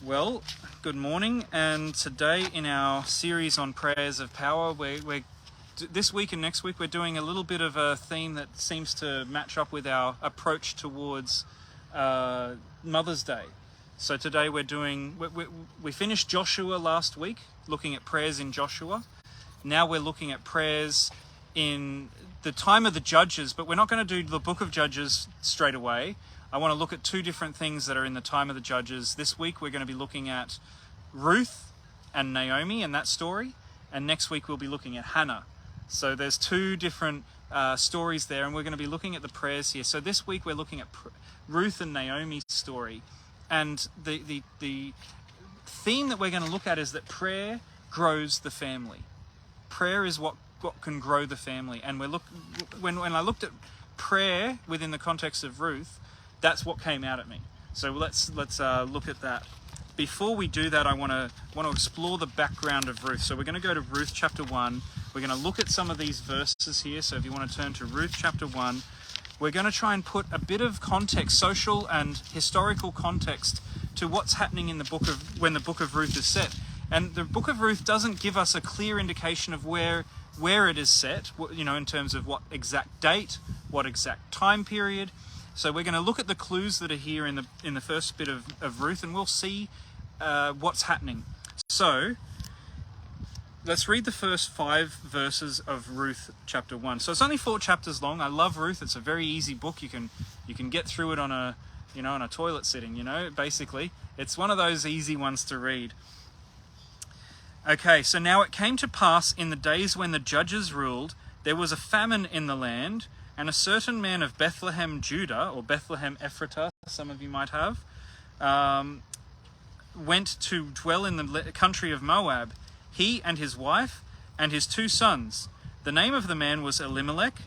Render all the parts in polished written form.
Well, good morning, and today in our series on prayers of power, this week and next week we're doing a little bit of a theme that seems to match up with our approach towards Mother's Day. So today we finished Joshua last week, looking at prayers in Joshua. Now we're looking at prayers in the time of the Judges, but we're not going to do the book of Judges straight away. I want to look at two different things that are in the time of the Judges. This week we're going to be looking at Ruth and Naomi and that story, and next week we'll be looking at Hannah. So there's two different stories there, and we're going to be looking at the prayers here. So this week we're looking at Ruth and Naomi's story, and the theme that we're going to look at is that prayer grows the family. Prayer is what can grow the family, and when I looked at prayer within the context of Ruth, that's what came out at me. So let's look at that. Before we do that, I want to explore the background of Ruth. So we're going to go to Ruth chapter 1. We're going to look at some of these verses here. So if you want to turn to Ruth chapter 1, we're going to try and put a bit of context, social and historical context, to what's happening in when the book of Ruth is set. And the book of Ruth doesn't give us a clear indication of where it is set, in terms of what exact date, what exact time period. So we're going to look at the clues that are here in the first bit of Ruth, and we'll see what's happening. So let's read the first 5 verses of Ruth chapter 1. So it's only 4 chapters long. I love Ruth. It's a very easy book. You can get through it on a toilet sitting. Basically it's one of those easy ones to read. Okay, so now it came to pass in the days when the judges ruled, there was a famine in the land. And a certain man of Bethlehem, Judah, or Bethlehem Ephratah, some of you might have, went to dwell in the country of Moab, he and his wife and his 2 sons. The name of the man was Elimelech,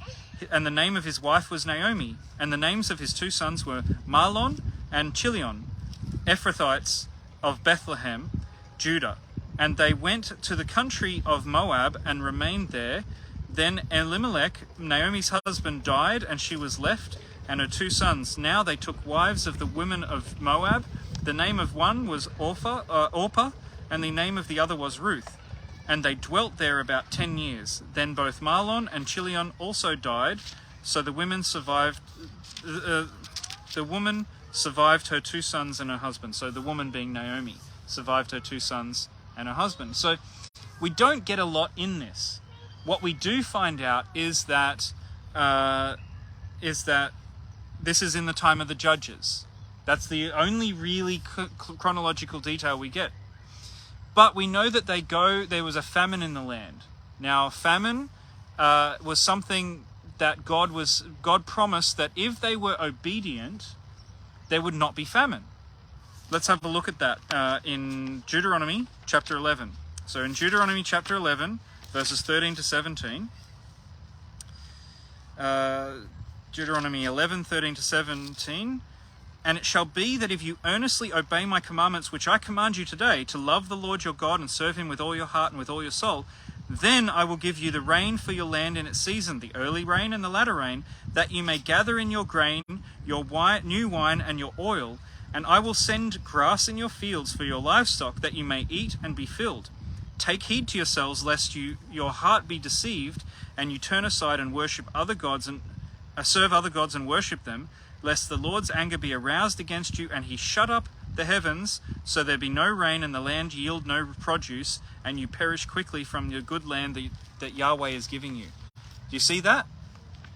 and the name of his wife was Naomi, and the names of his 2 sons were Mahlon and Chilion, Ephrathites of Bethlehem, Judah. And they went to the country of Moab and remained there. Then Elimelech, Naomi's husband, died, and she was left, and her 2 sons. Now they took wives of the women of Moab. The name of one was Orpah, and the name of the other was Ruth. And they dwelt there about 10 years. Then both Mahlon and Chilion also died, so the woman survived her 2 sons and her husband. So the woman, being Naomi, survived her 2 sons and her husband. So we don't get a lot in this. What we do find out is that this is in the time of the Judges. That's the only really chronological detail we get. But we know that there was a famine in the land. Now, famine was something that God promised that if they were obedient, there would not be famine. Let's have a look at that in Deuteronomy chapter 11. So in Deuteronomy chapter 11, verses 13 to 17. Deuteronomy 11, 13 to 17. And it shall be that if you earnestly obey my commandments, which I command you today, to love the Lord your God and serve him with all your heart and with all your soul, then I will give you the rain for your land in its season, the early rain and the latter rain, that you may gather in your grain, your new wine and your oil. And I will send grass in your fields for your livestock, that you may eat and be filled. Take heed to yourselves, lest your heart be deceived, and you turn aside and worship other gods and serve other gods and worship them, lest the Lord's anger be aroused against you, and he shut up the heavens, so there be no rain, and the land yield no produce, and you perish quickly from your good land that Yahweh is giving you. Do you see that?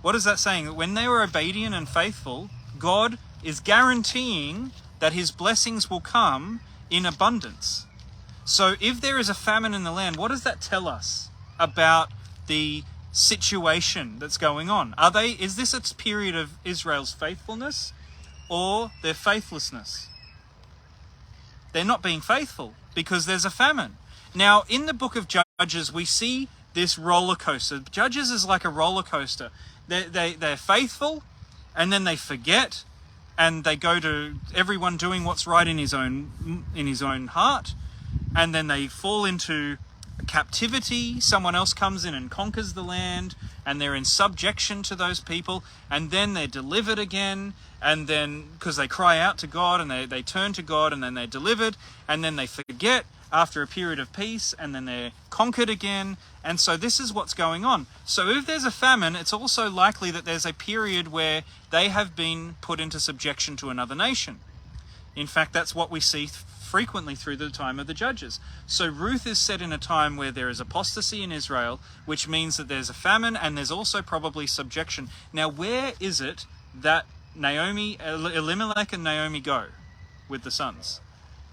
What is that saying? That when they were obedient and faithful, God is guaranteeing that his blessings will come in abundance. So if there is a famine in the land, what does that tell us about the situation that's going on? Is this a period of Israel's faithfulness or their faithlessness? They're not being faithful because there's a famine. Now, in the book of Judges, we see this roller coaster. Judges is like a roller coaster. They're faithful, and then they forget, and they go to everyone doing what's right in his own heart. And then they fall into captivity. Someone else comes in and conquers the land, and they're in subjection to those people, and then they're delivered again, and then because they cry out to God and they turn to God, and then they're delivered, and then they forget after a period of peace, and then they're conquered again. And so this is what's going on. So if there's a famine, it's also likely that there's a period where they have been put into subjection to another nation. In fact, that's what we see frequently through the time of the judges. So Ruth is set in a time where there is apostasy in Israel, which means that there's a famine, and there's also probably subjection. Now, where is it that Elimelech and Naomi go with the sons?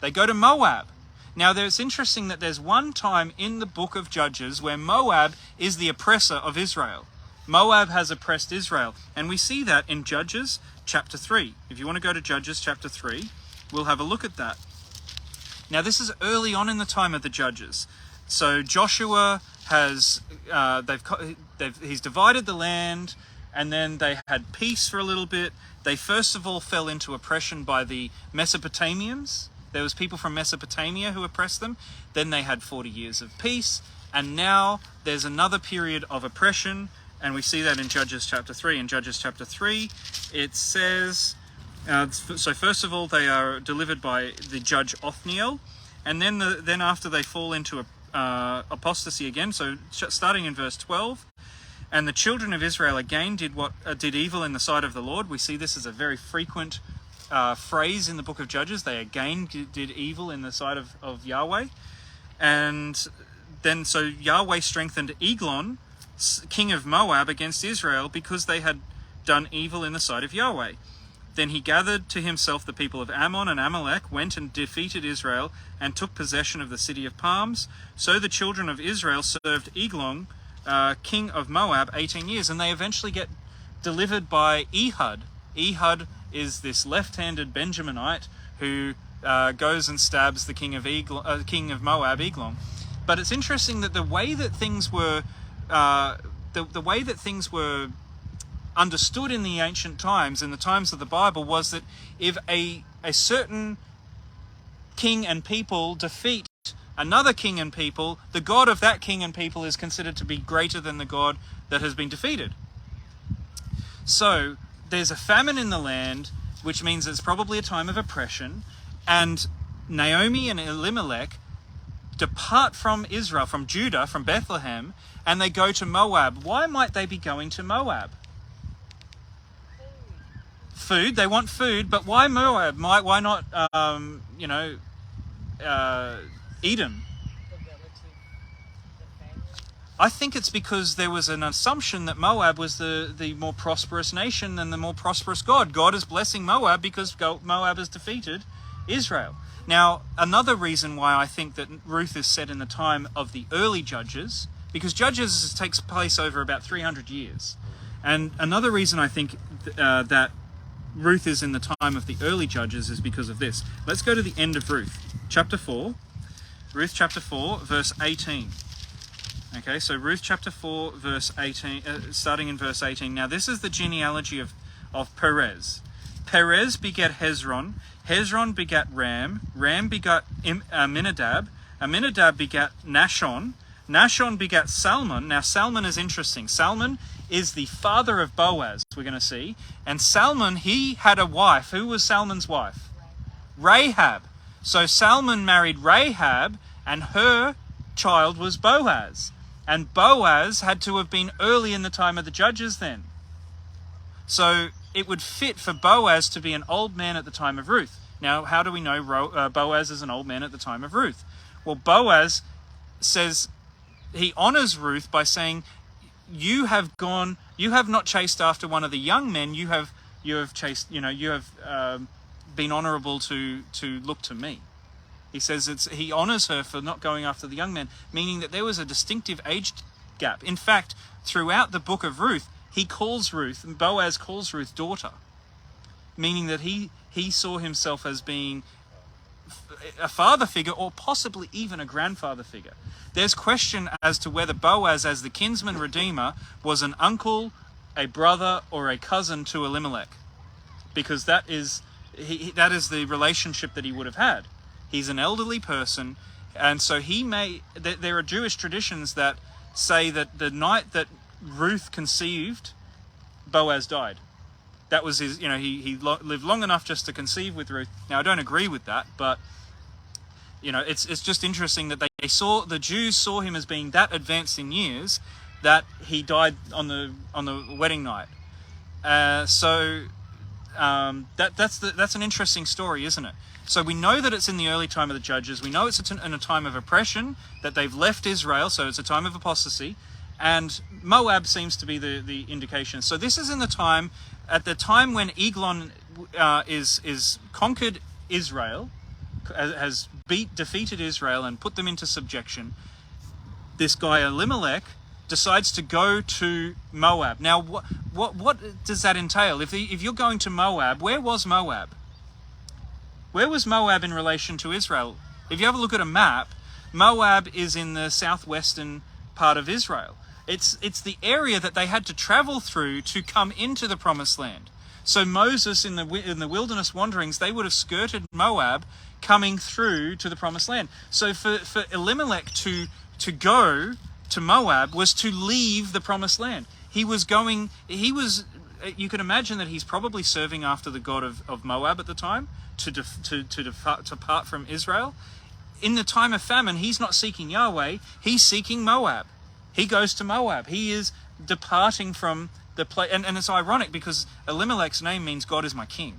They go to Moab. Now, it's interesting that there's one time in the book of Judges where Moab is the oppressor of Israel. Moab has oppressed Israel, and we see that in Judges chapter 3. If you want to go to Judges chapter 3, we'll have a look at that. Now, this is early on in the time of the Judges. So Joshua has, he's divided the land, and then they had peace for a little bit. They first of all fell into oppression by the Mesopotamians. There was people from Mesopotamia who oppressed them. Then they had 40 years of peace, and now there's another period of oppression, and we see that in Judges chapter 3. In Judges chapter 3, it says, so first of all, they are delivered by the judge Othniel, and then after they fall into apostasy again. So starting in verse 12, and the children of Israel again did evil in the sight of the Lord. We see this as a very frequent phrase in the book of Judges. They again did evil in the sight of Yahweh, and then so Yahweh strengthened Eglon, king of Moab, against Israel because they had done evil in the sight of Yahweh. Then he gathered to himself the people of Ammon and Amalek, went and defeated Israel, and took possession of the city of palms. So the children of Israel served Eglon, king of Moab, 18 years, and they eventually get delivered by Ehud. Ehud is this left-handed Benjaminite who goes and stabs the king of Moab, Eglon. But it's interesting that the way that things were understood in the ancient times, in the times of the Bible, was that if a certain king and people defeat another king and people, the God of that king and people is considered to be greater than the God that has been defeated. So there's a famine in the land, which means it's probably a time of oppression, and Naomi and Elimelech depart from Israel, from Judah, from Bethlehem, and they go to Moab. Why might they be going to Moab? Food. They want food, but why Moab? Why not, Edom? I think it's because there was an assumption that Moab was the more prosperous nation than the more prosperous God. God is blessing Moab because Moab has defeated Israel. Now, another reason why I think that Ruth is set in the time of the early Judges, because Judges takes place over about 300 years. And another reason I think that Ruth is in the time of the early Judges is because of this. Let's go to the end of Ruth, chapter 4. Ruth chapter 4, verse 18. Okay, so Ruth chapter 4, verse 18, starting in verse 18. Now this is the genealogy of Perez. Perez begat Hezron. Hezron begat Ram. Ram begat Amminadab. Amminadab begat Nahshon. Nahshon begat Salmon. Now Salmon is interesting. Salmon is the father of Boaz, we're going to see. And Salmon, he had a wife. Who was Salmon's wife? Rahab. So Salmon married Rahab, and her child was Boaz. And Boaz had to have been early in the time of the Judges then. So it would fit for Boaz to be an old man at the time of Ruth. Now, how do we know Boaz is an old man at the time of Ruth? Well, Boaz says, he honors Ruth by saying, you have not chased after one of the young men, you have been honorable to look to me. He says he honors her for not going after the young men, meaning that there was a distinctive age gap. In fact, throughout the book of Ruth, Boaz calls Ruth daughter, meaning that he saw himself as being a father figure, or possibly even a grandfather figure. There's question as to whether Boaz, as the kinsman redeemer, was an uncle, a brother, or a cousin to Elimelech, because that is the relationship that he would have had. He's an elderly person, and so there are Jewish traditions that say that the night that Ruth conceived, Boaz died. That was his, he lived long enough just to conceive with Ruth. Now, I don't agree with that, but, it's just interesting that the Jews saw him as being that advanced in years that he died on the wedding night. That's an interesting story, isn't it? So we know that it's in the early time of the Judges. We know it's in a time of oppression, that they've left Israel, so it's a time of apostasy. And Moab seems to be the indication. So this is at the time when Eglon is conquered Israel, has defeated Israel and put them into subjection. This guy Elimelech decides to go to Moab. Now, what does that entail? If you're going to Moab, where was Moab? Where was Moab in relation to Israel? If you have a look at a map, Moab is in the southwestern part of Israel. It's the area that they had to travel through to come into the promised land. So Moses in the wilderness wanderings, they would have skirted Moab coming through to the promised land. So for Elimelech to go to Moab was to leave the promised land. You can imagine that he's probably serving after the god of Moab at the time to depart from Israel. In the time of famine, he's not seeking Yahweh, he's seeking Moab. He goes to Moab. He is departing from the place. And it's ironic because Elimelech's name means God is my king.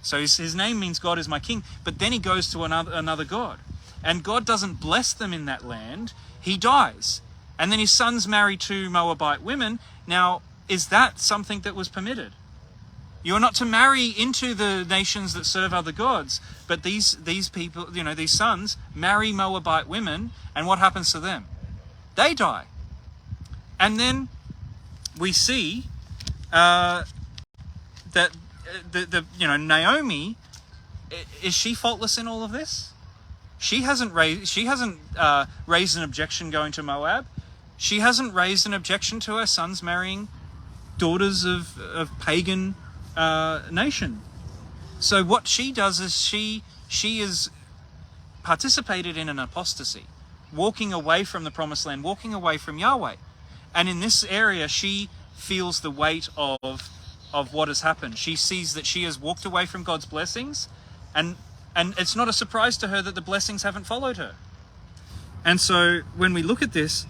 So his name means God is my king. But then he goes to another god. And God doesn't bless them in that land. He dies. And then his sons marry two Moabite women. Now, is that something that was permitted? You're not to marry into the nations that serve other gods. But these people, these sons marry Moabite women. And what happens to them? They die. And then we see that Naomi, is she faultless in all of this? She hasn't raised an objection going to Moab. She hasn't raised an objection to her sons marrying daughters of pagan nation. So what she does is she is participated in an apostasy, walking away from the promised land, walking away from Yahweh. And in this area, she feels the weight of what has happened. She sees that she has walked away from God's blessings, and it's not a surprise to her that the blessings haven't followed her. And so when we look at this,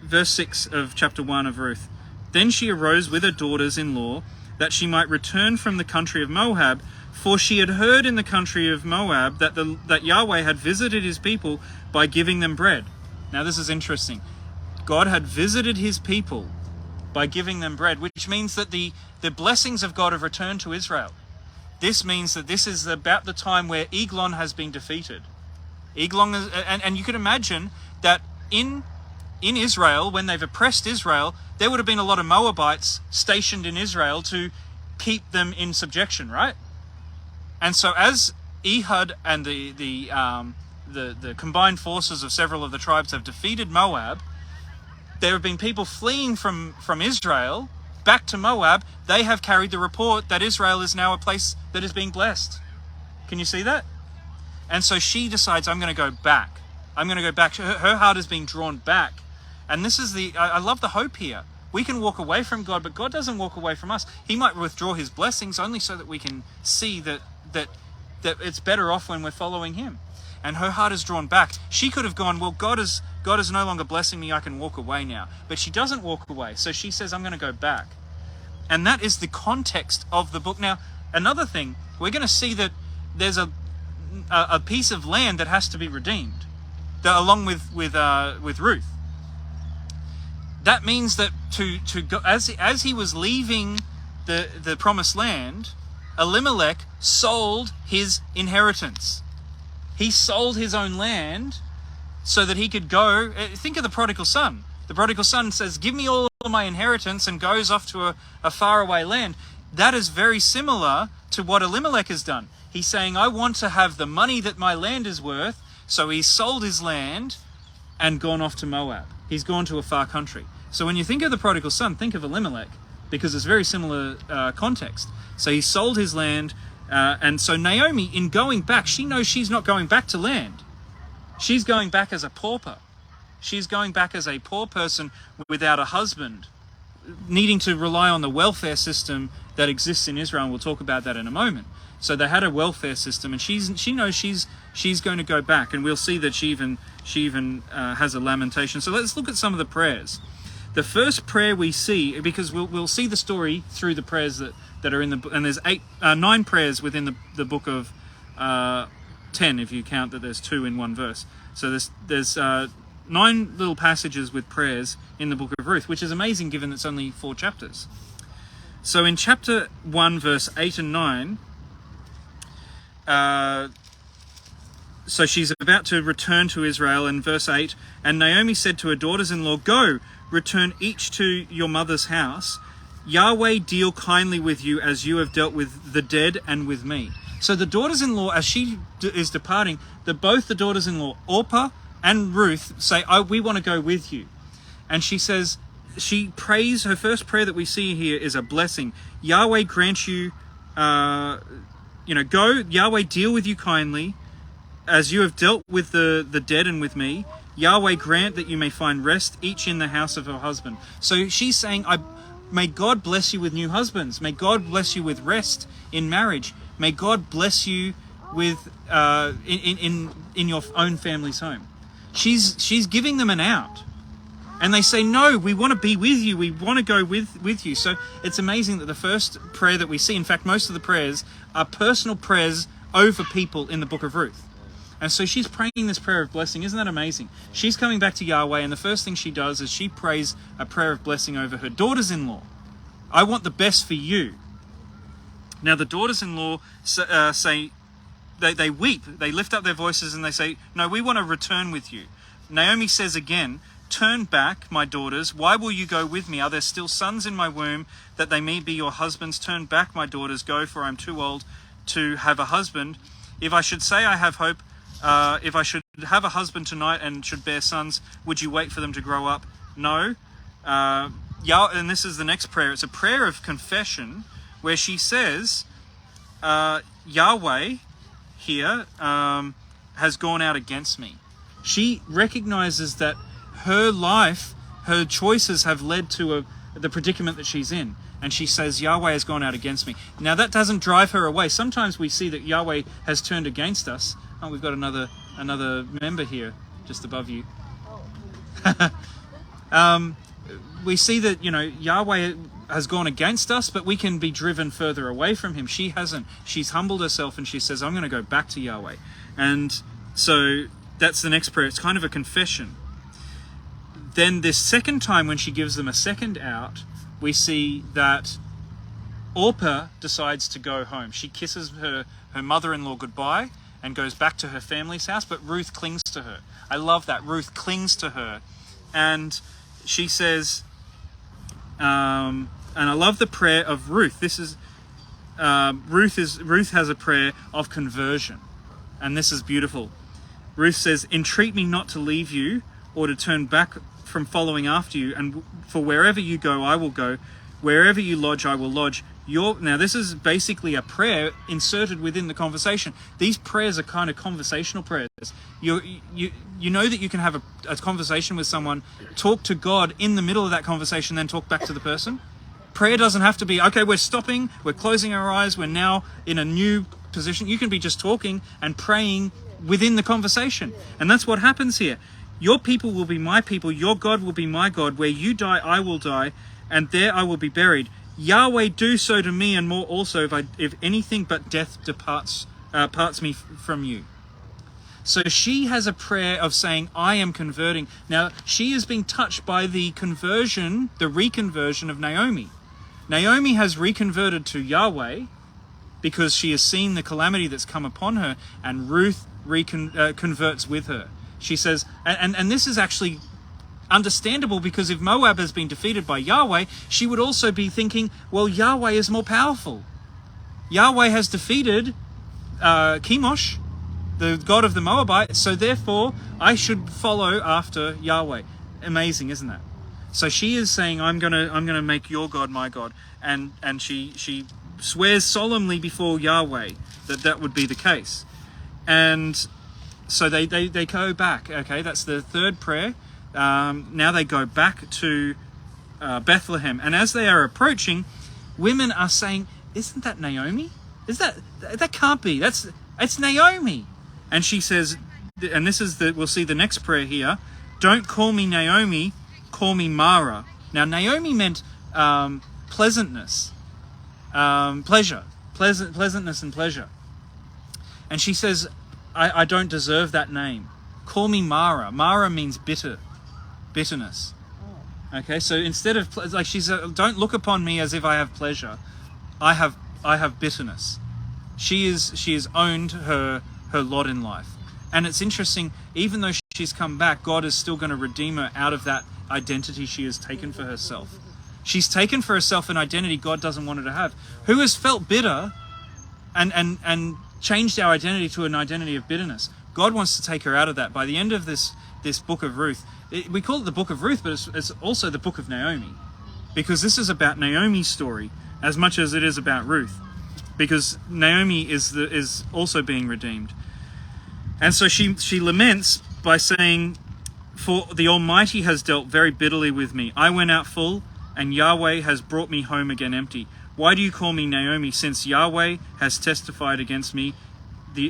verse 6 of chapter 1 of Ruth, then she arose with her daughters-in-law, that she might return from the country of Moab, for she had heard in the country of Moab that Yahweh had visited his people by giving them bread. Now this is interesting. God had visited his people by giving them bread, which means that the blessings of God have returned to Israel. This means that this is about the time where Eglon has been defeated. Eglon is, and you can imagine that in Israel, when they've oppressed Israel, there would have been a lot of Moabites stationed in Israel to keep them in subjection, right? And so as Ehud and the combined forces of several of the tribes have defeated Moab, there have been people fleeing from Israel back to Moab. They have carried the report that Israel is now a place that is being blessed. Can you see that? And so she decides, I'm going to go back. I'm going to go back. Her heart is being drawn back. And this is I love the hope here. We can walk away from God, but God doesn't walk away from us. He might withdraw his blessings only so that we can see that it's better off when we're following him. And her heart is drawn back. She could have gone, well, God is no longer blessing me, I can walk away now. But she doesn't walk away. So she says, I'm going to go back. And that is the context of the book. Now, another thing, we're going to see that there's a piece of land that has to be redeemed, along with Ruth. That means that to go, as he was leaving the promised land, Elimelech sold his inheritance. He sold his own land so that he could go. Think of the prodigal son. The prodigal son says, give me all of my inheritance, and goes off to a faraway land. That is very similar to what Elimelech has done. He's saying, I want to have the money that my land is worth. So he's sold his land and gone off to Moab. He's gone to a far country. So when you think of the prodigal son, think of Elimelech, because it's very similar context. So he sold his land, and so Naomi, in going back, she knows she's not going back to land. She's going back as a pauper. She's going back as a poor person without a husband, needing to rely on the welfare system that exists in Israel, and we'll talk about that in a moment. So they had a welfare system, and she knows she's going to go back, and we'll see that she even has a lamentation. So let's look at some of the prayers. The first prayer we see, because we'll see the story through the prayers that are in the, and there's 9 prayers within the book of 10, if you count that there's 2 in one verse. So there's 9 little passages with prayers in the book of Ruth, which is amazing given it's only 4 chapters. So in chapter 1, verse 8 and 9, so she's about to return to Israel. In verse 8, and Naomi said to her daughters-in-law, "Go, return each to your mother's house. Yahweh deal kindly with you as you have dealt with the dead and with me." So the daughters-in-law, as she is departing, both the daughters-in-law, Orpah and Ruth, say, "We want to go with you." And she says, she prays, her first prayer that we see here is a blessing. Yahweh grant you, go, Yahweh deal with you kindly, as you have dealt with the dead and with me. Yahweh grant that you may find rest, each in the house of her husband. So she's saying, may God bless you with new husbands. May God bless you with rest in marriage. May God bless you with in your own family's home. She's giving them an out. And they say, "No, we want to be with you. We want to go with you." So it's amazing that the first prayer that we see, in fact, most of the prayers are personal prayers over people in the book of Ruth. And so she's praying this prayer of blessing. Isn't that amazing? She's coming back to Yahweh, and the first thing she does is she prays a prayer of blessing over her daughters-in-law. "I want the best for you." Now the daughters-in-law say, they weep. They lift up their voices and they say, "No, we want to return with you." Naomi says again, "Turn back, my daughters. Why will you go with me? Are there still sons in my womb that they may be your husbands? Turn back, my daughters. Go, for I am too old to have a husband. If I should say I have hope, if I should have a husband tonight and should bear sons, would you wait for them to grow up? No." And this is the next prayer. It's a prayer of confession where she says, Yahweh here has gone out against me. She recognizes that her life, her choices have led to the predicament that she's in. And she says, "Yahweh has gone out against me." Now that doesn't drive her away. Sometimes we see that Yahweh has turned against us. Oh, we've got another member here just above you. We see that, Yahweh has gone against us, but we can be driven further away from him. She hasn't. She's humbled herself and she says, "I'm going to go back to Yahweh." And so that's the next prayer. It's kind of a confession. Then this second time when she gives them a second out, we see that Orpah decides to go home. She kisses her mother-in-law goodbye and goes back to her family's house, but Ruth clings to her. I love that. Ruth clings to her. And she says, and I love the prayer of Ruth. This is, Ruth has a prayer of conversion. And this is beautiful. Ruth says, "Entreat me not to leave you or to turn back from following after you, and for wherever you go, I will go. Wherever you lodge, I will lodge." Now, this is basically a prayer inserted within the conversation. These prayers are kind of conversational prayers. You know that you can have a conversation with someone, talk to God in the middle of that conversation, then talk back to the person. Prayer doesn't have to be, okay, we're stopping, we're closing our eyes, we're now in a new position. You can be just talking and praying within the conversation. And that's what happens here. "Your people will be my people, your God will be my God. Where you die, I will die, and there I will be buried. Yahweh, do so to me and more also, if anything but death parts me from you." So she has a prayer of saying, "I am converting." Now, she is being touched by the reconversion of Naomi. Naomi has reconverted to Yahweh because she has seen the calamity that's come upon her, and Ruth converts with her. She says, and this is actually understandable, because if Moab has been defeated by Yahweh, she would also be thinking, well, Yahweh is more powerful. Yahweh has defeated Chemosh, the god of the Moabites, so therefore I should follow after Yahweh. Amazing, isn't that? So she is saying, I'm gonna make your God my God, and she swears solemnly before Yahweh that would be the case. And so they go back. Okay, that's the third prayer. Now they go back to Bethlehem. And as they are approaching, women are saying, "Isn't that Naomi? That can't be. It's Naomi." And she says, and this is we'll see the next prayer here. "Don't call me Naomi, call me Mara." Now Naomi meant pleasantness, pleasantness and pleasure. And she says, I don't deserve that name. Call me Mara. Mara means bitterness. Okay, so instead of like she said, don't look upon me as if I have pleasure. I have bitterness. She is owned her lot in life. And it's interesting, even though she's come back, God is still going to redeem her out of that identity she has taken for herself. She's taken for herself an identity God doesn't want her to have. Who has felt bitter and changed our identity to an identity of bitterness? God wants to take her out of that. By the end of this book of Ruth, we call it the book of Ruth, but it's also the book of Naomi, because this is about Naomi's story as much as it is about Ruth, because Naomi is also being redeemed. And so she laments by saying, "For the Almighty has dealt very bitterly with me. I went out full, and Yahweh has brought me home again empty. Why do you call me Naomi, since Yahweh has testified against me,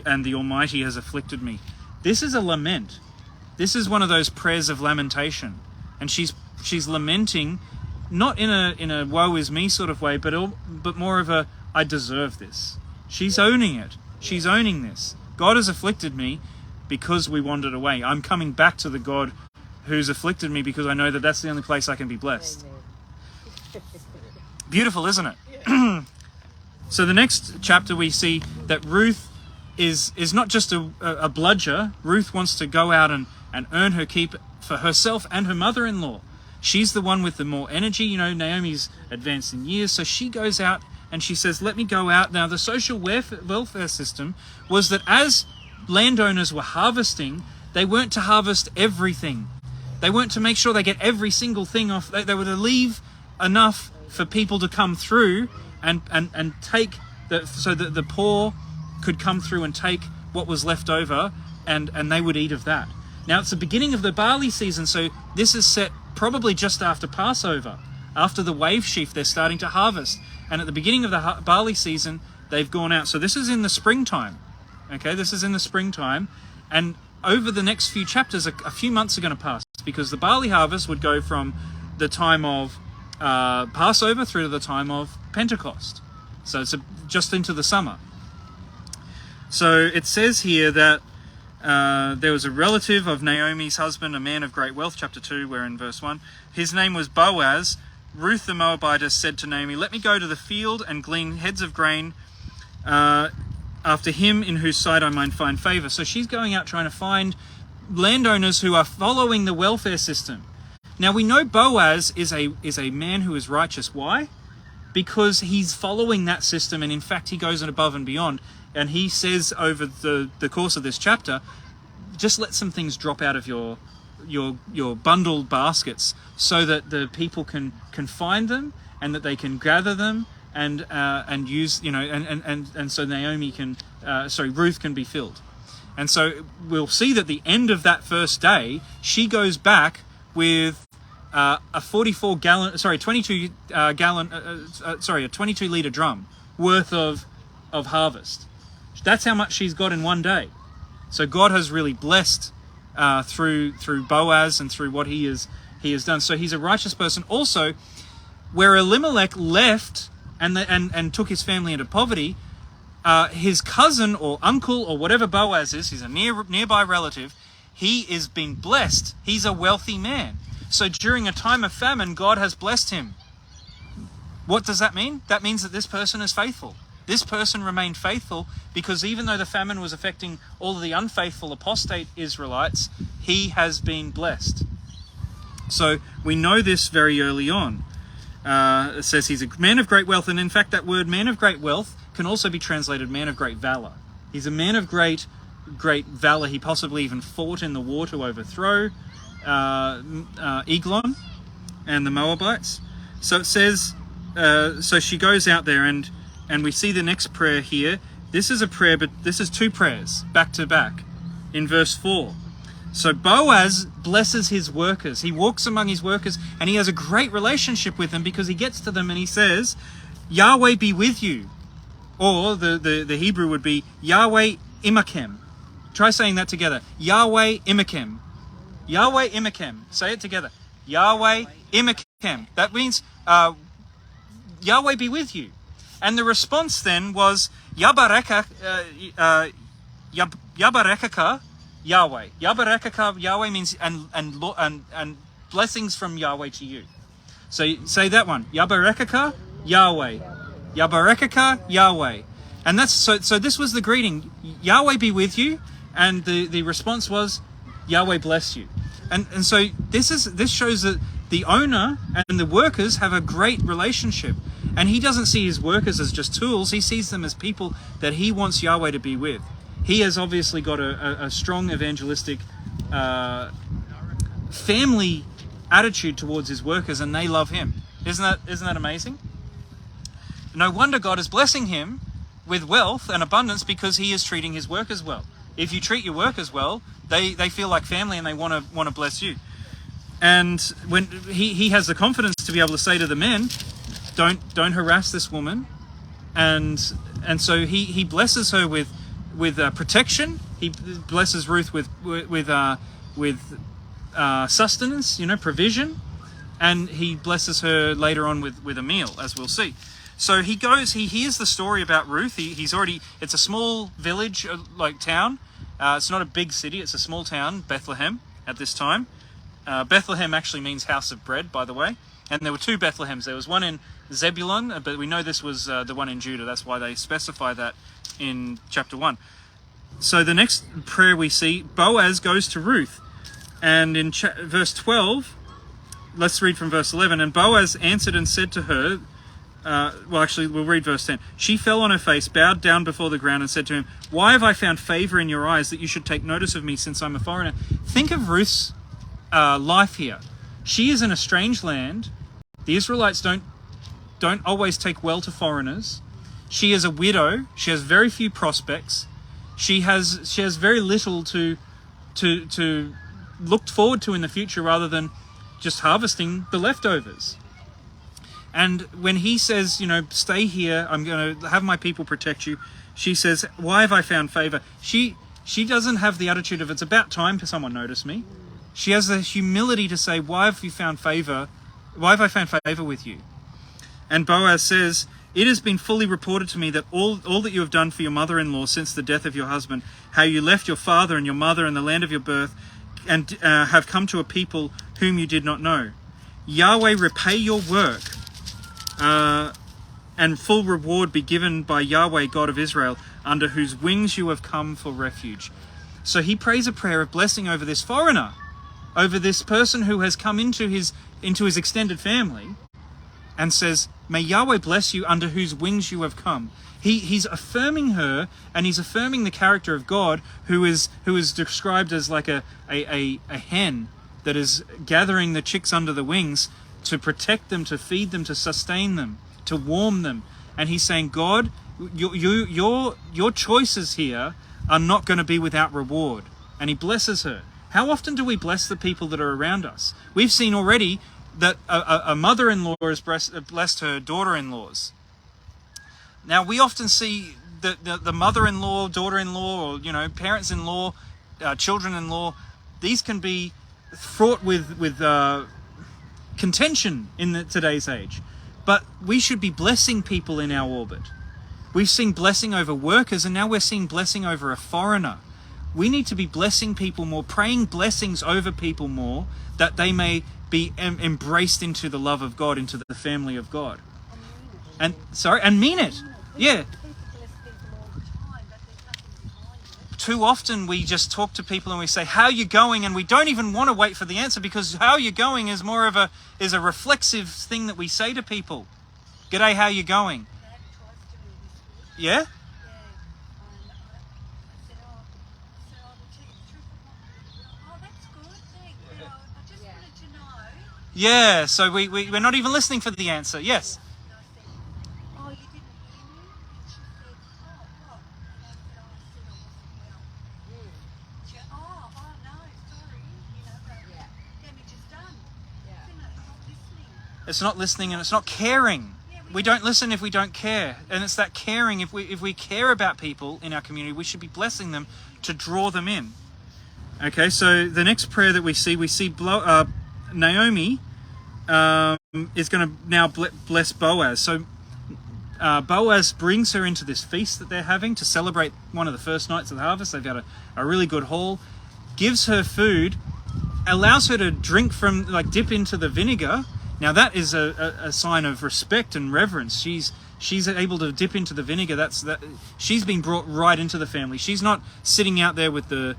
and the Almighty has afflicted me?" This is a lament. This is one of those prayers of lamentation. And she's lamenting, not in a woe is me sort of way, but more of a, I deserve this. She's owning it. She's owning this. God has afflicted me because we wandered away. I'm coming back to the God who's afflicted me because I know that that's the only place I can be blessed. Beautiful, isn't it? So the next chapter we see that Ruth is not just a bludger. Ruth wants to go out and earn her keep for herself and her mother-in-law. She's the one with the more energy. You know, Naomi's advanced in years, so she goes out and she says, let me go out. Now, the social welfare system was that as landowners were harvesting, they weren't to harvest everything. They weren't to make sure they get every single thing off. They were to leave enough for people to come through and take, so that the poor could come through and take what was left over, and they would eat of that. Now, it's the beginning of the barley season, so this is set probably just after Passover. After the wave sheaf, they're starting to harvest. And at the beginning of the barley season, they've gone out. So this is in the springtime. Okay, this is in the springtime. And over the next few chapters, a few months are going to pass, because the barley harvest would go from the time of Passover through to the time of Pentecost. So it's just into the summer. So it says here that there was a relative of Naomi's husband, a man of great wealth, chapter 2, we're in verse 1. His name was Boaz. Ruth the Moabitess said to Naomi, let me go to the field and glean heads of grain after him in whose sight I might find favor. So she's going out trying to find landowners who are following the welfare system. Now we know Boaz is a man who is righteous. Why? Because he's following that system, and in fact he goes above and beyond. And he says over the course of this chapter, just let some things drop out of your bundled baskets so that the people can find them, and that they can gather them and use, and so Naomi can, Ruth can be filled. And so we'll see that the end of that first day, she goes back with a 22 litre drum worth of harvest. That's how much she's got in one day. So God has really blessed through Boaz and through what he has done. So he's a righteous person. Also, where Elimelech left and took his family into poverty, his cousin or uncle or whatever Boaz is, he's a nearby relative, he is being blessed. He's a wealthy man. So during a time of famine, God has blessed him. What does that mean? That means that this person is faithful. This person remained faithful, because even though the famine was affecting all of the unfaithful apostate Israelites, he has been blessed. So we know this very early on. It says he's a man of great wealth, and in fact that word man of great wealth can also be translated man of great valor. He's a man of great valor. He possibly even fought in the war to overthrow Eglon and the Moabites. So it says, so she goes out there, and we see the next prayer here. This is a prayer, but this is two prayers back to back in verse 4. So Boaz blesses his workers. He walks among his workers and he has a great relationship with them because he gets to them and he says, Yahweh be with you. Or the Hebrew would be Yahweh immāḳem. Try saying that together. Yahweh immāḳem. Yahweh immāḳem. Say it together. Yahweh immāḳem. That means Yahweh be with you. And the response then was yəďbāreḳkszā, Yahweh. Yəďbāreḳkszā, Yahweh means and blessings from Yahweh to you. So say that one. Yəďbāreḳkszā, Yahweh. Yəďbāreḳkszā, Yahweh. And that's so this was the greeting. Yahweh be with you, and the response was Yahweh bless you. And so this shows that the owner and the workers have a great relationship. And he doesn't see his workers as just tools. He sees them as people that he wants Yahweh to be with. He has obviously got a strong evangelistic family attitude towards his workers, and they love him. Isn't that amazing? No wonder God is blessing him with wealth and abundance because he is treating his workers well. If you treat your workers well, they feel like family and they want to bless you. And when he has the confidence to be able to say to the men, don't harass this woman, and so he blesses her with protection. He blesses Ruth with sustenance, provision, and he blesses her later on with a meal, as we'll see. So he hears the story about Ruth. It's a small village, like town. It's not a big city. It's a small town, Bethlehem, at this time. Bethlehem actually means house of bread, by the way. And there were two Bethlehems. There was one in Zebulun, but we know this was the one in Judah. That's why they specify that in chapter 1. So the next prayer we see, Boaz goes to Ruth. And in verse 12, let's read from verse 11. And Boaz answered and said to her, we'll read verse 10. She fell on her face, bowed down before the ground, and said to him, why have I found favor in your eyes that you should take notice of me since I'm a foreigner? Think of Ruth's life here. She is in a strange land. The Israelites don't always take well to foreigners. She is a widow. She has very few prospects. She has very little to look forward to in the future rather than just harvesting the leftovers. And when he says, stay here, I'm going to have my people protect you, she says, why have I found favor? She doesn't have the attitude of it's about time for someone notice me. She has the humility to say, why have I found favor with you? And Boaz says, it has been fully reported to me that all that you have done for your mother-in-law since the death of your husband, how you left your father and your mother and the land of your birth, and have come to a people whom you did not know. Yahweh repay your work, and full reward be given by Yahweh, God of Israel, under whose wings you have come for refuge. So he prays a prayer of blessing over this foreigner, over this person who has come into his extended family, and says, may Yahweh bless you under whose wings you have come. He's affirming her, and he's affirming the character of God, who is described as like a hen that is gathering the chicks under the wings to protect them, to feed them, to sustain them, to warm them. And he's saying, God, your choices here are not going to be without reward. And he blesses her. How often do we bless the people that are around us? We've seen already that a mother-in-law has blessed her daughter-in-laws. Now, we often see the mother-in-law, daughter-in-law, or parents-in-law, children-in-law. These can be fraught with contention in today's age. But we should be blessing people in our orbit. We've seen blessing over workers, and now we're seeing blessing over a foreigner. We need to be blessing people more, praying blessings over people more, that they may be embraced into the love of God, into the family of God. And mean it. Yeah. Too often we just talk to people and we say, how are you going? And we don't even want to wait for the answer, because how you going is more of a reflexive thing that we say to people. G'day, how you going? Yeah? Yeah, so we're not even listening for the answer. Yes. Oh, you didn't hear me? And she said, oh, what? And I said, I wasn't well. She went, oh, no, sorry. It's not listening, and it's not caring. We don't listen if we don't care. And it's that caring. If we care about people in our community, we should be blessing them to draw them in. Okay, so the next prayer that we see Naomi is going to now bless Boaz. So Boaz brings her into this feast that they're having to celebrate one of the first nights of the harvest. They've got a really good haul. Gives her food, allows her to drink from, dip into the vinegar. Now that is a sign of respect and reverence. She's able to dip into the vinegar. She's been brought right into the family. She's not sitting out there with the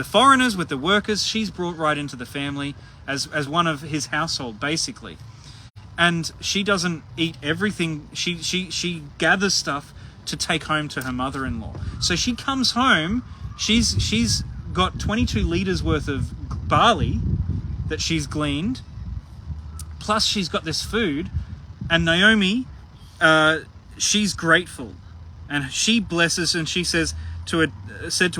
foreigners, with the workers. She's brought right into the family as one of his household, basically. And she doesn't eat everything. She gathers stuff to take home to her mother-in-law. So she comes home. She's got 22 liters worth of barley that she's gleaned. Plus she's got this food, and Naomi, she's grateful, and she blesses, and she said to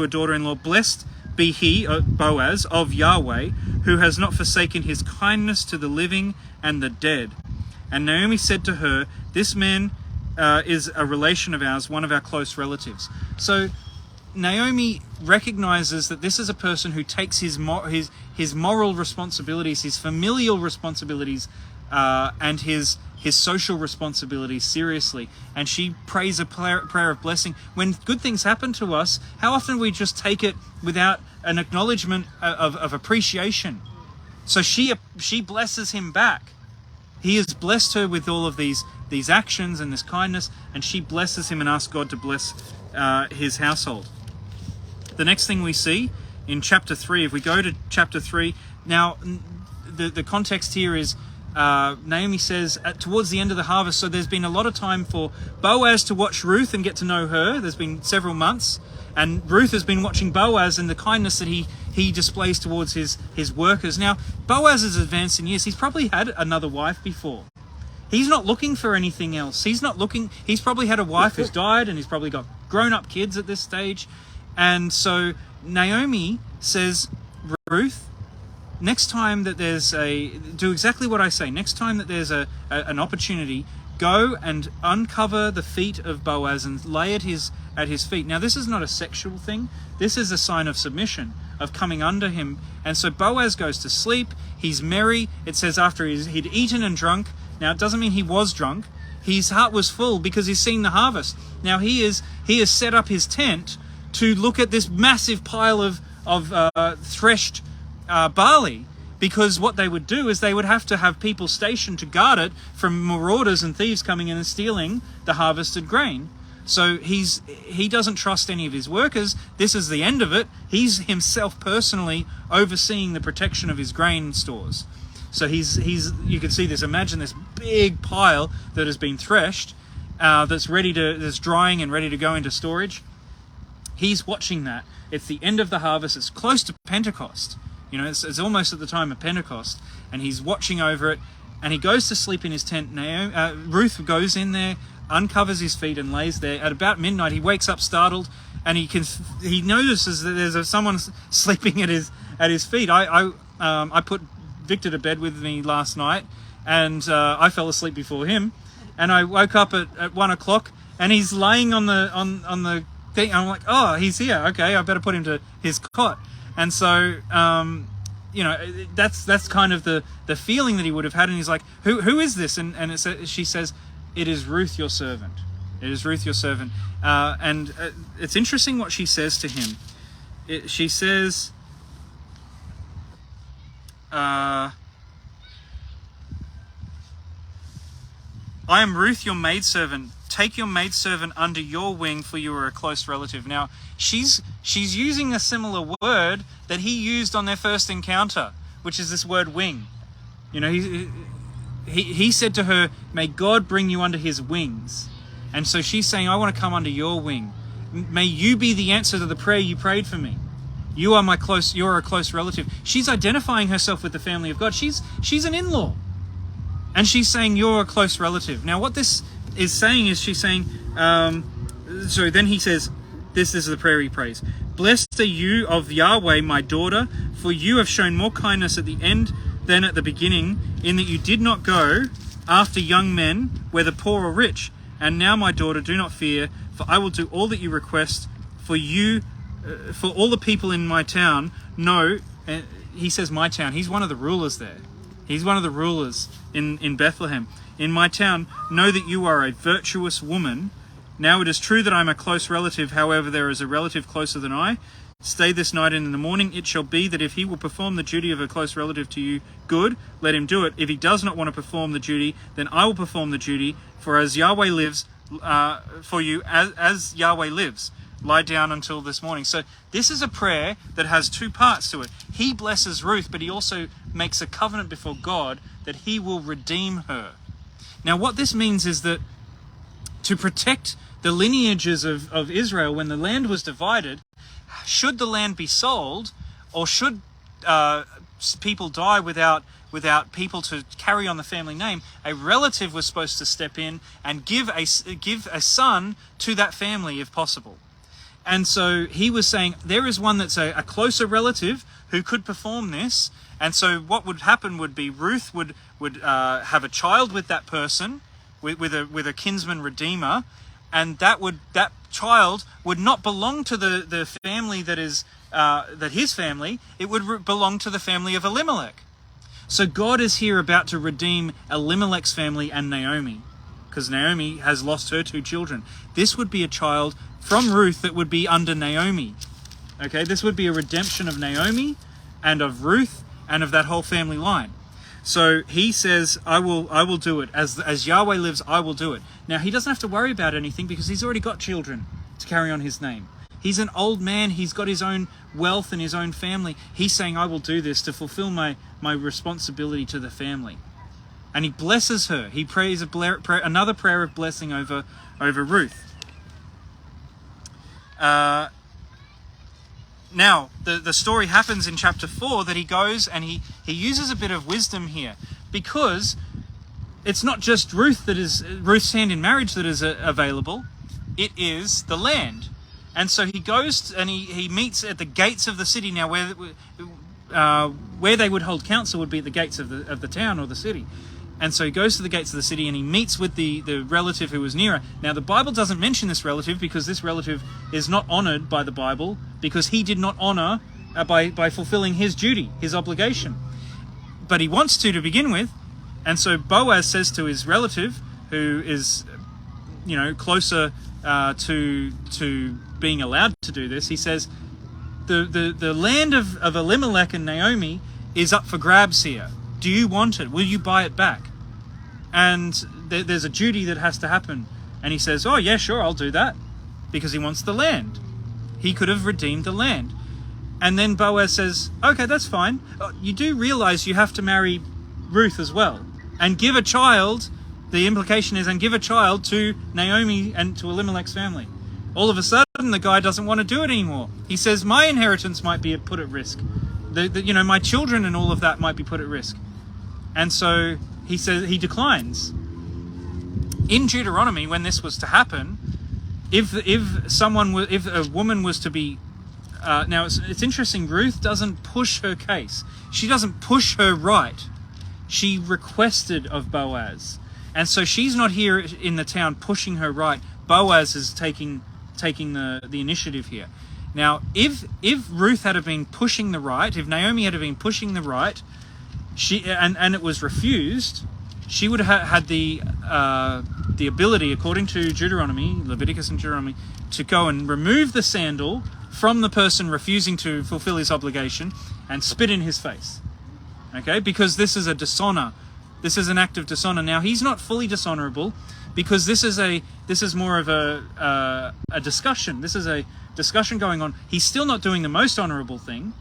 her daughter-in-law, "Blessed be he, Boaz, of Yahweh, who has not forsaken his kindness to the living and the dead." And Naomi said to her, "This man is a relation of ours, one of our close relatives." So Naomi recognizes that this is a person who takes his moral responsibilities, his familial responsibilities, and his social responsibilities seriously. And she prays a prayer of blessing. When good things happen to us, how often we just take it without an acknowledgement of appreciation. So she blesses him back. He has blessed her with all of these actions and this kindness, and she blesses him and asks God to bless his household. The next thing we see in chapter 3, if we go to chapter 3, now the context here is Naomi says towards the end of the harvest, so there's been a lot of time for Boaz to watch Ruth and get to know her. There's been several months, and Ruth has been watching Boaz and the kindness that he displays towards his workers. Now, Boaz is advanced in years. He's probably had another wife before. He's not looking for anything else. He's probably had a wife who's died, and he's probably got grown-up kids at this stage. And so Naomi says, "Ruth, next time that do exactly what I say. Next time that there's an opportunity, go and uncover the feet of Boaz and lay at his feet." Now, this is not a sexual thing. This is a sign of submission, of coming under him. And so Boaz goes to sleep. He's merry. It says after he'd eaten and drunk. Now, it doesn't mean he was drunk. His heart was full because he's seen the harvest. Now, he has set up his tent to look at this massive pile of threshed barley, because what they would do is they would have to have people stationed to guard it from marauders and thieves coming in and stealing the harvested grain. So he doesn't trust any of his workers. This is the end of it. He's himself personally overseeing the protection of his grain stores. So you can see this. Imagine this big pile that has been threshed, that's drying and ready to go into storage. He's watching that. It's the end of the harvest. It's close to Pentecost. It's almost at the time of Pentecost, and he's watching over it. And he goes to sleep in his tent. Ruth goes in there, uncovers his feet, and lays there. At about midnight, he wakes up startled, and he notices that there's someone sleeping at his feet. I put Victor to bed with me last night, and I fell asleep before him. And I woke up at 1 o'clock, and he's laying on the thing. I'm like, oh, he's here. Okay, I better put him to his cot. And so, that's kind of the feeling that he would have had. And he's like, who is this? And she says, "It is Ruth, your servant. It is Ruth, your servant." And it's interesting what she says to him. She says, "I am Ruth, your maidservant. Take your maidservant under your wing, for you are a close relative." Now, she's using a similar word that he used on their first encounter, which is this word wing. He said to her, "May God bring you under his wings." And so she's saying, "I want to come under your wing. May you be the answer to the prayer you prayed for me. You're a close relative." She's identifying herself with the family of God. She's an in-law. And she's saying, "You're a close relative." Now, what this is saying is she's saying, so then he says, this is the prayer he prays. "Blessed are you of Yahweh, my daughter, for you have shown more kindness at the end than at the beginning, in that you did not go after young men, whether poor or rich. And now, my daughter, do not fear, for I will do all that you request for you, for all the people in my town. No, he says my town. He's one of the rulers there. He's one of the rulers in Bethlehem. In my town, know that you are a virtuous woman. Now it is true that I am a close relative. However, there is a relative closer than I. Stay this night, and in the morning it shall be that if he will perform the duty of a close relative to you, good, let him do it. If he does not want to perform the duty, then I will perform the duty. For as Yahweh lives, for you, as Yahweh lives, lie down until this morning. So this is a prayer that has two parts to it. He blesses Ruth, but he also makes a covenant before God that he will redeem her. Now what this means is that to protect the lineages of Israel when the land was divided, should the land be sold, or should people die without people to carry on the family name, a relative was supposed to step in and give a son to that family if possible. And so he was saying there is one that's a closer relative who could perform this. And so what would happen would be Ruth would have a child with that person, with a kinsman redeemer, and that child would not belong to the family that is that his family. It would belong to the family of Elimelech. So God is here about to redeem Elimelech's family and Naomi, because Naomi has lost her two children. This would be a child from Ruth that would be under Naomi. Okay, this would be a redemption of Naomi and of Ruth and of that whole family line. So he says, I will do it. As Yahweh lives, I will do it. Now, he doesn't have to worry about anything because he's already got children to carry on his name. He's an old man. He's got his own wealth and his own family. He's saying, I will do this to fulfill my responsibility to the family. And he blesses her. He prays another prayer of blessing over Ruth. Now, the story happens in chapter 4 that he goes and he uses a bit of wisdom here, because it's not just Ruth's hand in marriage that is available, it is the land. And so he goes and he meets at the gates of the city. Now, where they would hold council would be at the gates of the town or the city. And so he goes to the gates of the city and he meets with the relative who was nearer. Now, the Bible doesn't mention this relative because this relative is not honored by the Bible, because he did not honor by fulfilling his duty, his obligation. But he wants to begin with. And so Boaz says to his relative, who is, closer to being allowed to do this, he says, the land of Elimelech and Naomi is up for grabs here. Do you want it? Will you buy it back? And there's a duty that has to happen. And he says, oh yeah, sure, I'll do that. Because he wants the land. He could have redeemed the land. And then Boaz says, okay, that's fine. You do realize you have to marry Ruth as well. And give a child, the implication is, and give a child to Naomi and to Elimelech's family. All of a sudden, the guy doesn't want to do it anymore. He says, my inheritance might be put at risk. My children and all of that might be put at risk. And so he says he declines. In Deuteronomy, when this was to happen, if a woman was to be now it's interesting. Ruth doesn't push her case. She doesn't push her right. She requested of Boaz, and so she's not here in the town pushing her right. Boaz is taking the initiative here. Now, if Ruth had been pushing the right, if Naomi had been pushing the right, and it was refused, she would have had the ability, according to Deuteronomy, Leviticus and Deuteronomy, to go and remove the sandal from the person refusing to fulfill his obligation and spit in his face. Okay, because this is a dishonor. This is an act of dishonor. Now, he's not fully dishonorable, because this is more of a discussion. This is a discussion going on. He's still not doing the most honorable thing,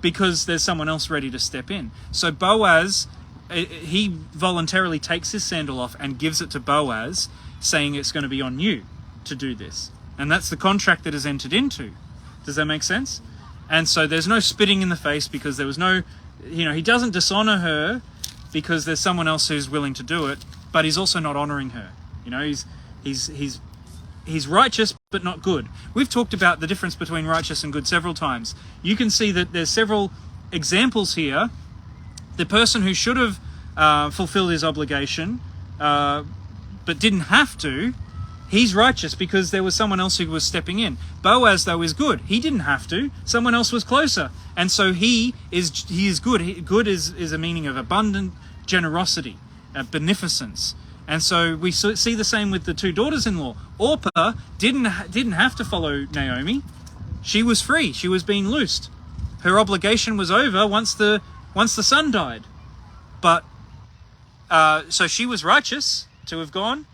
because there's someone else ready to step in. So Boaz, he voluntarily takes his sandal off and gives it to Boaz, saying it's going to be on you to do this. And that's the contract that is entered into. Does that make sense? And so there's no spitting in the face, because there was no, he doesn't dishonor her because there's someone else who's willing to do it, but he's also not honoring her. He's righteous, but not good. We've talked about the difference between righteous and good several times. You can see that there's several examples here. The person who should have fulfilled his obligation, but didn't have to, he's righteous because there was someone else who was stepping in. Boaz, though, is good. He didn't have to. Someone else was closer. And so he is good. Good is a meaning of abundant generosity, beneficence. And so we see the same with the two daughters-in-law. Orpah didn't have to follow Naomi. She was free. She was being loosed. Her obligation was over once the son died. But so she was righteous to have gone,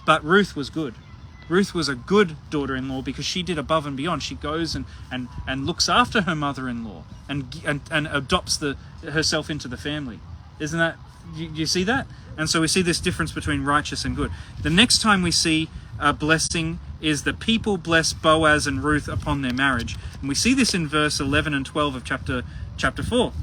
but Ruth was good. Ruth was a good daughter-in-law because she did above and beyond. She goes and looks after her mother-in-law and adopts herself into the family. Isn't that, you see that? And so we see this difference between righteous and good. The next time we see a blessing is the people bless Boaz and Ruth upon their marriage. And we see this in verse 11 and 12 of chapter 4.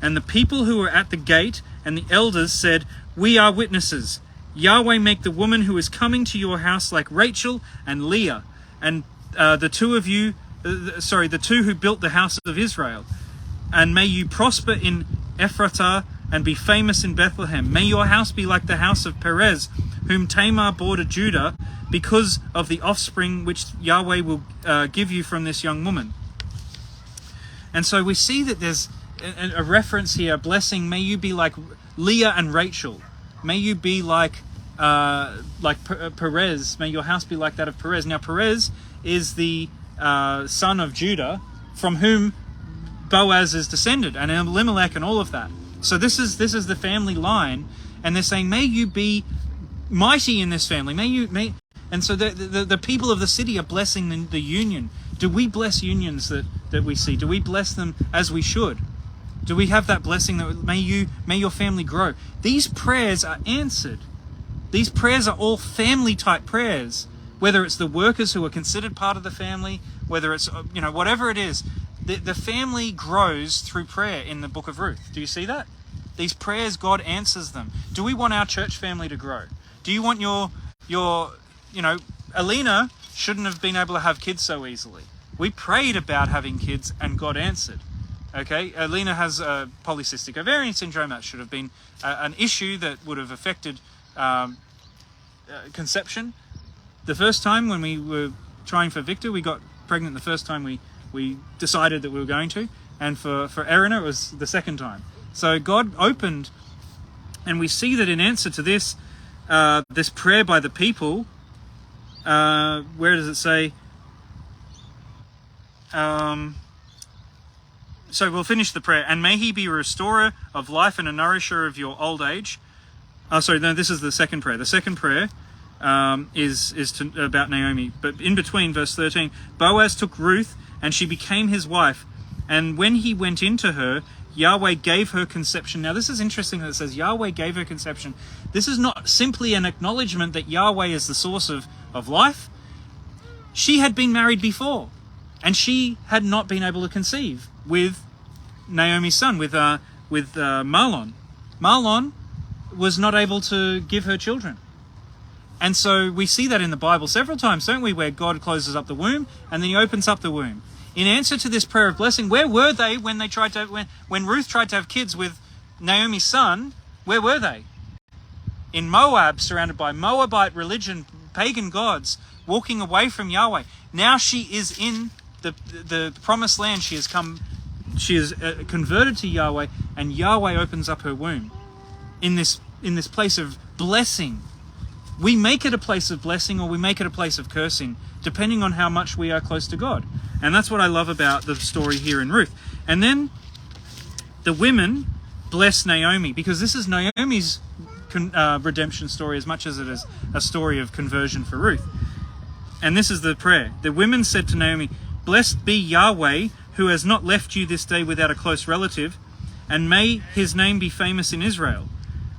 And the people who were at the gate and the elders said, "We are witnesses. Yahweh make the woman who is coming to your house like Rachel and Leah, and the two who built the house of Israel. And may you prosper in Ephrathah and be famous in Bethlehem. May your house be like the house of Perez, whom Tamar bore to Judah, because of the offspring which Yahweh will give you from this young woman." And so we see that there's a reference here, a blessing. May you be like Leah and Rachel. May you be like Perez. May your house be like that of Perez. Now, Perez is the son of Judah, from whom Boaz is descended, and Elimelech and all of that. So this is the family line, and they're saying, may you be mighty in this family. And so the people of the city are blessing the union. Do we bless unions that we see? Do we bless them as we should? Do we have that blessing that may your family grow? These prayers are answered. These prayers are all family type prayers. Whether it's the workers who are considered part of the family, whether it's whatever it is, the family grows through prayer in the book of Ruth. Do you see that? These prayers, God answers them. Do we want our church family to grow? Do you want your Alina shouldn't have been able to have kids so easily. We prayed about having kids and God answered. Okay, Alina has polycystic ovarian syndrome. That should have been an issue that would have affected conception. The first time when we were trying for Victor, we got pregnant the first time we decided that we were going to. And for Erina, it was the second time. So God opened, and we see that in answer to this, this prayer by the people, where does it say? So we'll finish the prayer. And may he be a restorer of life and a nourisher of your old age. Oh, sorry, no, this is the second prayer. The second prayer is about Naomi. But in between, verse 13, Boaz took Ruth, and she became his wife. And when he went into her, Yahweh gave her conception. Now, this is interesting that it says Yahweh gave her conception. This is not simply an acknowledgement that Yahweh is the source of life. She had been married before, and she had not been able to conceive with Naomi's son, with Mahlon. Mahlon was not able to give her children. And so we see that in the Bible several times, don't we, where God closes up the womb and then he opens up the womb. In answer to this prayer of blessing, where were they when they tried to when Ruth tried to have kids with Naomi's son? Where were they? In Moab, surrounded by Moabite religion, pagan gods, walking away from Yahweh. Now she is in the promised land. She has converted to Yahweh, and Yahweh opens up her womb in this place of blessing. We make it a place of blessing, or we make it a place of cursing, depending on how much we are close to God. And that's what I love about the story here in Ruth. And then the women bless Naomi, because this is Naomi's redemption story as much as it is a story of conversion for Ruth. And this is the prayer. The women said to Naomi, "Blessed be Yahweh, who has not left you this day without a close relative, and may his name be famous in Israel.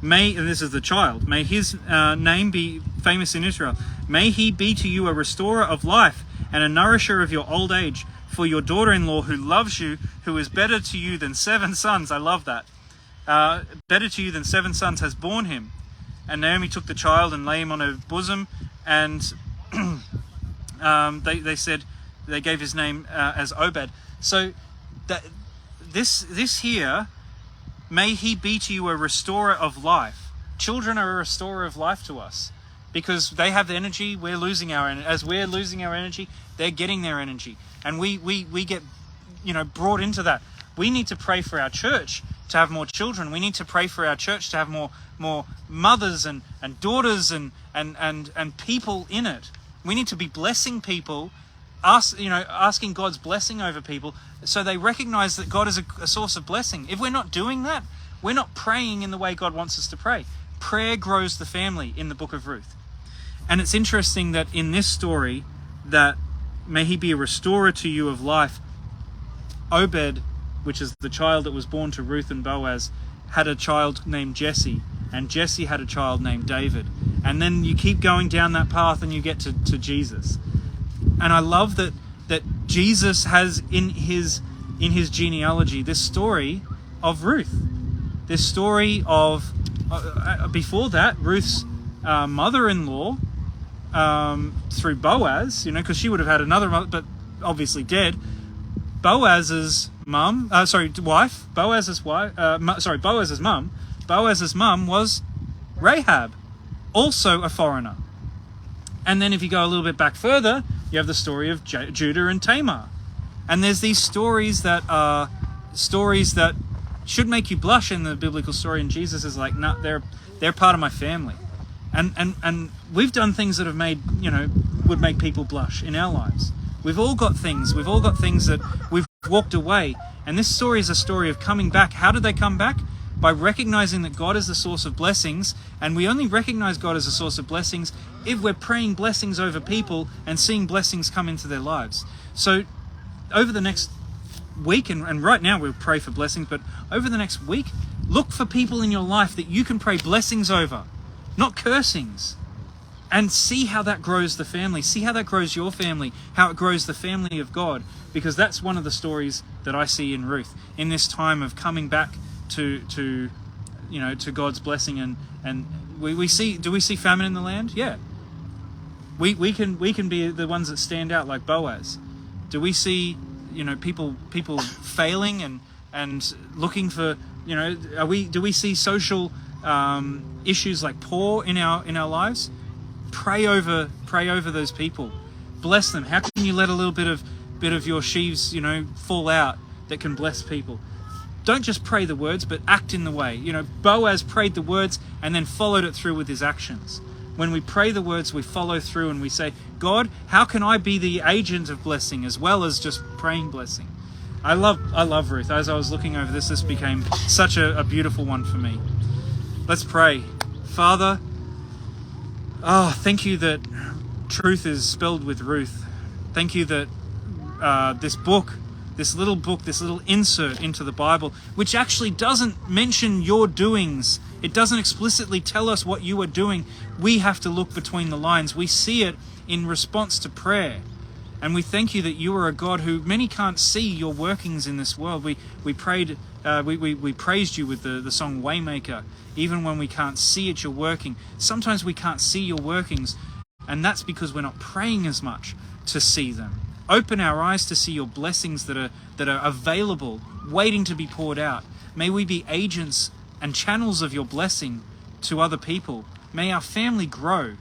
And this is the child, may his name be famous in Israel. May he be to you a restorer of life and a nourisher of your old age. For your daughter-in-law who loves you, who is better to you than 7 sons," I love that, "better to you than 7 sons has borne him." And Naomi took the child and lay him on her bosom, and they said, they gave his name as Obed. So that this here May he be to you a restorer of life. Children are a restorer of life to us because they have the energy. We're losing our energy. As we're losing our energy, they're getting their energy. And we get, brought into that. We need to pray for our church to have more children. We need to pray for our church to have more mothers and daughters and people in it. We need to be blessing people, asking God's blessing over people so they recognize that God is a source of blessing. If we're not doing that, we're not praying in the way God wants us to pray. Prayer grows the family in the book of Ruth. And it's interesting that in this story, that may he be a restorer to you of life. Obed, which is the child that was born to Ruth and Boaz, had a child named Jesse, and Jesse had a child named David. And then you keep going down that path and you get to Jesus. And I love that Jesus has in his genealogy this story of Ruth. This story of, before that, Ruth's mother-in-law, through Boaz, because she would have had another mother, but obviously dead. Boaz's mum, wife, Boaz's mum. Boaz's mum was Rahab, also a foreigner. And then if you go a little bit back further, you have the story of Judah and Tamar. And there's these stories that are stories that should make you blush in the biblical story. And Jesus is like, no, they're part of my family. And we've done things that have made, would make people blush in our lives. We've all got things that we've walked away. And this story is a story of coming back. How did they come back? By recognizing that God is the source of blessings. And we only recognize God as a source of blessings if we're praying blessings over people and seeing blessings come into their lives. So over the next week, and right now we'll pray for blessings, but over the next week, look for people in your life that you can pray blessings over, not cursings. And see how that grows the family. See how that grows your family, how it grows the family of God. Because that's one of the stories that I see in Ruth, in this time of coming back to God's blessing. And we see, do we see famine in the land? Yeah. We can be the ones that stand out like Boaz. Do we see, people failing and looking for, do we see social issues like poor in our lives? Pray over those people. Bless them. How can you let a little bit of your sheaves, fall out that can bless people? Don't just pray the words, but act in the way. Boaz prayed the words and then followed it through with his actions. When we pray the words, we follow through and we say, God, how can I be the agent of blessing as well as just praying blessing? I love Ruth. As I was looking over this became such a beautiful one for me. Let's pray. Father, thank you that truth is spelled with Ruth. Thank you that this little insert into the Bible, which actually doesn't mention your doings. It doesn't explicitly tell us what you are doing. We have to look between the lines. We see it in response to prayer. And we thank you that you are a God who many can't see your workings in this world. We praised you with the song Waymaker, even when we can't see it, you're working. Sometimes we can't see your workings, and that's because we're not praying as much to see them. Open our eyes to see your blessings that are available, waiting to be poured out. May we be agents and channels of your blessing to other people. May our family grow.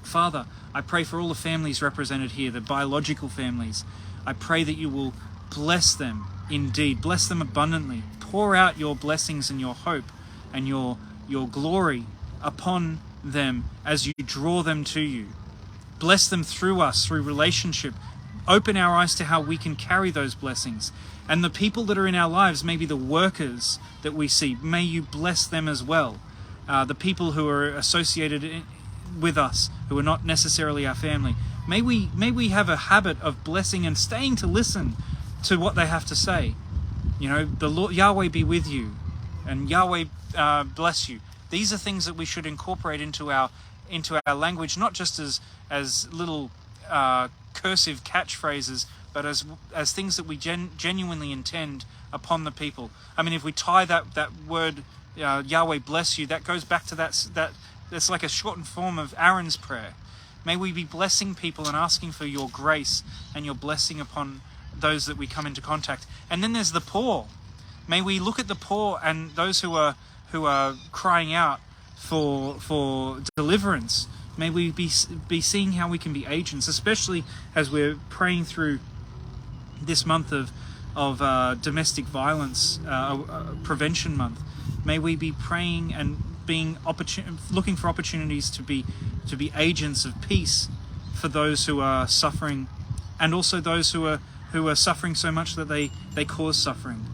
Father, I pray for all the families represented here, the biological families. I pray that you will bless them indeed. Bless them abundantly. Pour out your blessings and your hope and your glory upon them as you draw them to you. Bless them through us, through relationship. Open our eyes to how we can carry those blessings. And the people that are in our lives, maybe the workers that we see, may you bless them as well. The people who are associated with us, who are not necessarily our family. May we have a habit of blessing and staying to listen to what they have to say. The Lord Yahweh be with you, and Yahweh bless you. These are things that we should incorporate into our language, not just as little cursive catchphrases, but as things that we genuinely intend upon the people. I mean, if we tie that word Yahweh bless you, that goes back to that's like a shortened form of Aaron's prayer. May we be blessing people and asking for your grace and your blessing upon those that we come into contact. And then there's the poor. May we look at the poor and those who are crying out for deliverance. May we be seeing how we can be agents, especially as we're praying through this month of domestic violence prevention month. May we be praying and being looking for opportunities to be agents of peace for those who are suffering, and also those who are suffering so much that they cause suffering.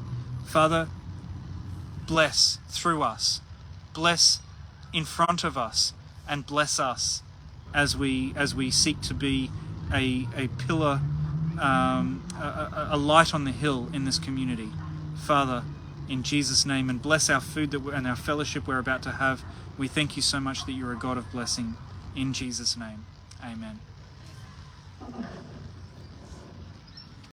Father, bless through us, bless in front of us, and bless us as we seek to be a pillar, a light on the hill in this community. Father, in Jesus' name, and bless our food and our fellowship we're about to have. We thank you so much that you're a God of blessing. In Jesus' name, amen.